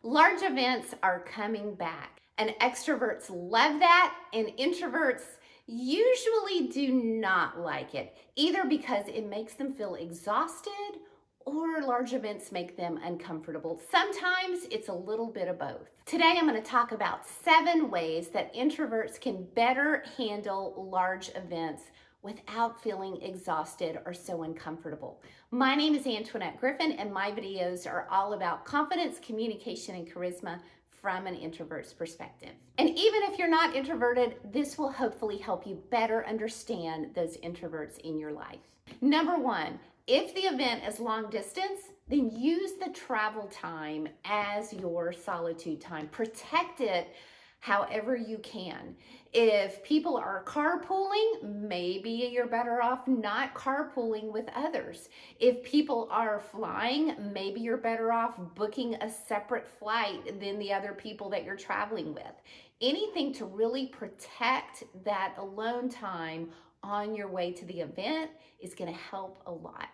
Large events are coming back, and extroverts love that, and introverts usually do not like it, either because it makes them feel exhausted or large events make them uncomfortable. Sometimes it's a little bit of both. Today I'm going to talk about 7 ways that introverts can better handle large events without feeling exhausted or so uncomfortable. My name is Antoinette Griffin, and my videos are all about confidence, communication, and charisma from an introvert's perspective. And even if you're not introverted, this will hopefully help you better understand those introverts in your life. Number 1, if the event is long distance, then use the travel time as your solitude time. Protect it however you can. If people are carpooling, maybe you're better off not carpooling with others. If people are flying, maybe you're better off booking a separate flight than the other people that you're traveling with. Anything to really protect that alone time on your way to the event is going to help a lot.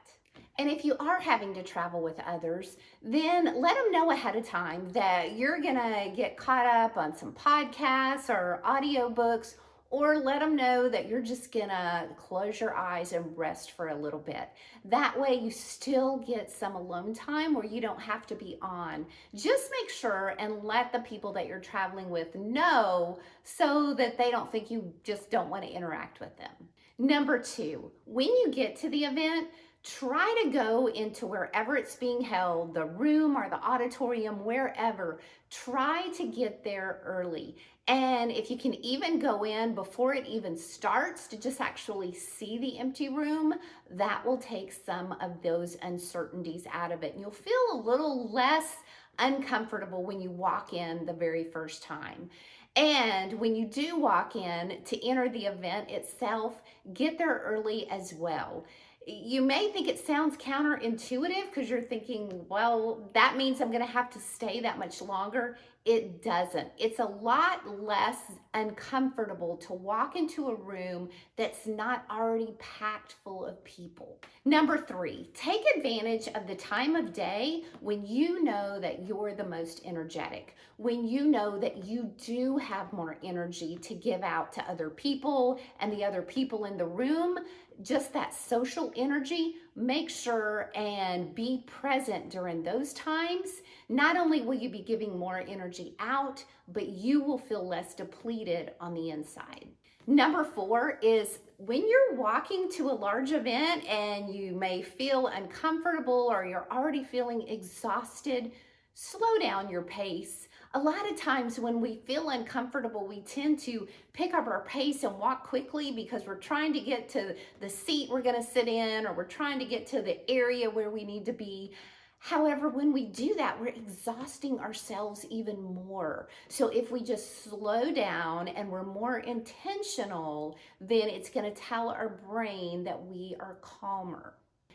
And if you are having to travel with others, then let them know ahead of time that you're gonna get caught up on some podcasts or audiobooks, or let them know that you're just gonna close your eyes and rest for a little bit. That way you still get some alone time where you don't have to be on. Just make sure and let the people that you're traveling with know so that they don't think you just don't want to interact with them. Number 2, when you get to the event, try to go into wherever it's being held, the room or the auditorium, wherever. Try to get there early. And if you can even go in before it even starts to just actually see the empty room, that will take some of those uncertainties out of it. And you'll feel a little less uncomfortable when you walk in the very first time. And when you do walk in to enter the event itself, get there early as well. You may think it sounds counterintuitive because you're thinking, well, that means I'm going to have to stay that much longer. It doesn't. It's a lot less uncomfortable to walk into a room that's not already packed full of people. Number 3, take advantage of the time of day when you know that you're the most energetic, when you know that you do have more energy to give out to other people and the other people in the room. Just that social energy, make sure and be present during those times. Not only will you be giving more energy out, but you will feel less depleted on the inside. Number 4 is when you're walking to a large event and you may feel uncomfortable or you're already feeling exhausted, slow down your pace. A lot of times when we feel uncomfortable, we tend to pick up our pace and walk quickly because we're trying to get to the seat we're going to sit in, or we're trying to get to the area where we need to be. However, when we do that, we're exhausting ourselves even more. So if we just slow down and we're more intentional, then it's going to tell our brain that we are calmer.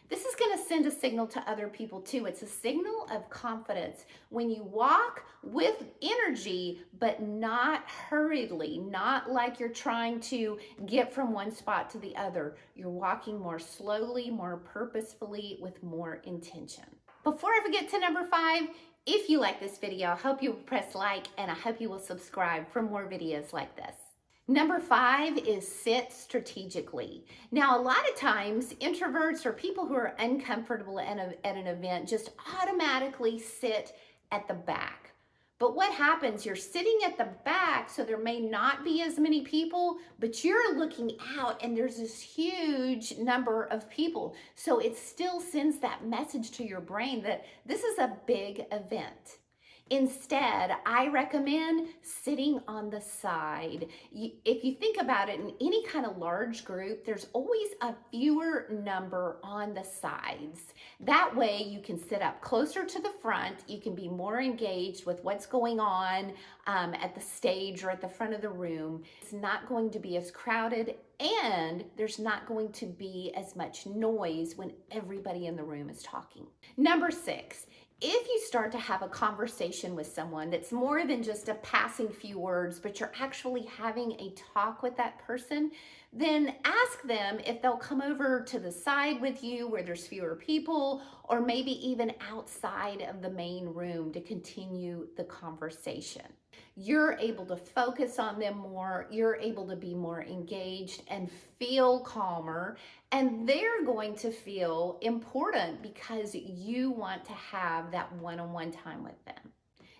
This is going to send a signal to other people too. It's a signal of confidence. When you walk with energy, but not hurriedly, not like you're trying to get from one spot to the other. You're walking more slowly, more purposefully, with more intention. Before I forget to number 5, if you like this video, I hope you will press like, and I hope you will subscribe for more videos like this. Number 5 is sit strategically. Now, a lot of times, introverts or people who are uncomfortable at an event just automatically sit at the back. But what happens, you're sitting at the back, so there may not be as many people, but you're looking out and there's this huge number of people. So it still sends that message to your brain that this is a big event. Instead, I recommend sitting on the side. If you think about it, in any kind of large group, there's always a fewer number on the sides. That way you can sit up closer to the front. You can be more engaged with what's going on at the stage or at the front of the room. It's not going to be as crowded, and there's not going to be as much noise when everybody in the room is talking. Number 6, if you start to have a conversation with someone that's more than just a passing few words, but you're actually having a talk with that person, then ask them if they'll come over to the side with you where there's fewer people, or maybe even outside of the main room to continue the conversation. You're able to focus on them more, you're able to be more engaged and feel calmer, and they're going to feel important because you want to have that one-on-one time with them.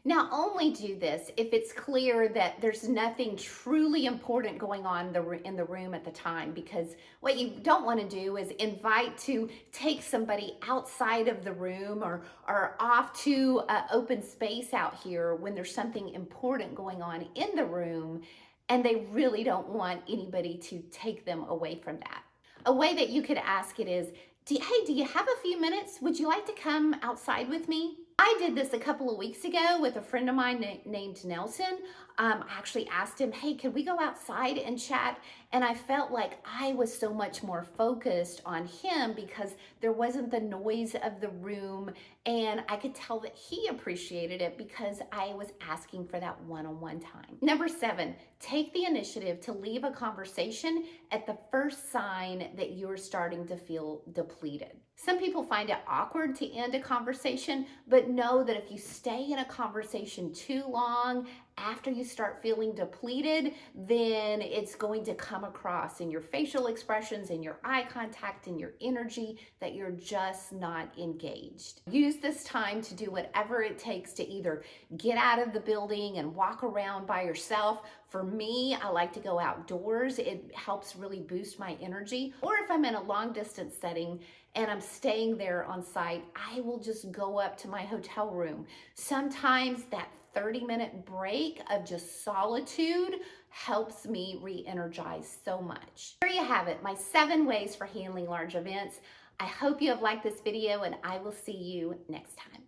Now, only do this if it's clear that there's nothing truly important going on in the room at the time, because what you don't want to do is invite to take somebody outside of the room or off to open space out here when there's something important going on in the room and they really don't want anybody to take them away from that. A way that you could ask it is, hey, do you have a few minutes? Would you like to come outside with me? I did this a couple of weeks ago with a friend of mine named Nelson. I actually asked him, hey, could we go outside and chat? And I felt like I was so much more focused on him because there wasn't the noise of the room, and I could tell that he appreciated it because I was asking for that one-on-one time. Number 7, take the initiative to leave a conversation at the first sign that you're starting to feel depleted. Some people find it awkward to end a conversation, but know that if you stay in a conversation too long after you start feeling depleted, then it's going to come across in your facial expressions, in your eye contact, in your energy that you're just not engaged. Use this time to do whatever it takes to either get out of the building and walk around by yourself. For me, I like to go outdoors. It helps really boost my energy. Or if I'm in a long distance setting and I'm staying there on site, I will just go up to my hotel room. Sometimes that 30-minute break of just solitude helps me re-energize so much. There you have it, my 7 ways for handling large events. I hope you have liked this video, and I will see you next time.